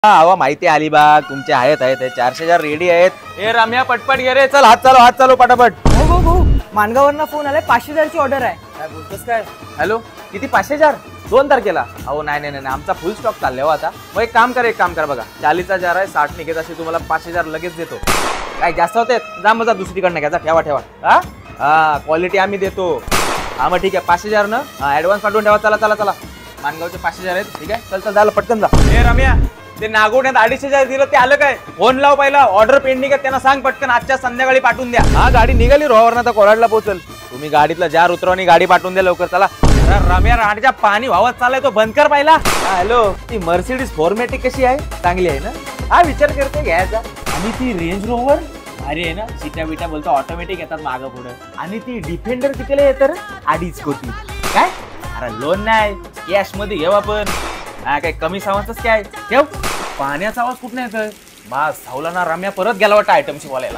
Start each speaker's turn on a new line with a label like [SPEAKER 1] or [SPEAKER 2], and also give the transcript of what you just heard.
[SPEAKER 1] हवा माहिती अलिबाग तुमचे आहेत 400,000 रेडी आहेत। ए रम्या पटपट घे रे, चल हात चालू पटापट।
[SPEAKER 2] हो भाऊ मानगावरनं फोन आलाय, 500,000ची ऑर्डर आहे।
[SPEAKER 1] काय बोलतोस काय? हॅलो किती 500,000 2 तारखेला? अहो नाही आमचा फुल स्टॉक चाललाय हो आता। मग एक काम कर बघा, 40,000 आहे, 60 निघत असे तुम्हाला 5,000 लगेच देतो। काय जास्त होते जा मजा दुसरीकडनं घ्यायचा, ठेवा हा क्वालिटी आम्ही देतो। हा मग ठीक आहे 5,000 ना ऍडव्हान्स पाठवून ठेवा। चला मानगावचे 5,000 आहेत, ठीक आहे चल झालं पटकन जा। ए रम्या ते नागोड्यात 250,000 दिलं ते आलं काय? फोन लाव पहिला, ऑर्डर पेंडिंग आहे त्यांना सांग पटकन आजच्या संध्याकाळी पाठवून द्या। हा गाडी निघाली रोहवरनं तर कोराडला पोहोचल। तुम्ही गाडीतला जार उतरवणी गाडी पाठवून द्या लवकर चला। रम्या राणच्या पाणी वावत चाललाय तो बंद कर पाहिला। हॅलो ती मर्सिडीज फॉर्मॅटिक कशी आहे? चांगली आहे ना? हा विचार करते घ्यायचा। आणि ती रेंज रोव्हर अरे आहे ना, सीटा बिटा बोलतो ऑटोमॅटिक येतात मागं पुढं। आणि ती डिफेंडर कितीला येतं? 2.5 कोटी। काय अरे लोन नाही कॅश मध्ये घेऊ आपण। हा काय कमी सावाच काय ठेव, पाण्याचा आवाज कुठं येतोय? बस धावला ना रम्या, परत गेला वाटतं आयटमशी बोलायला।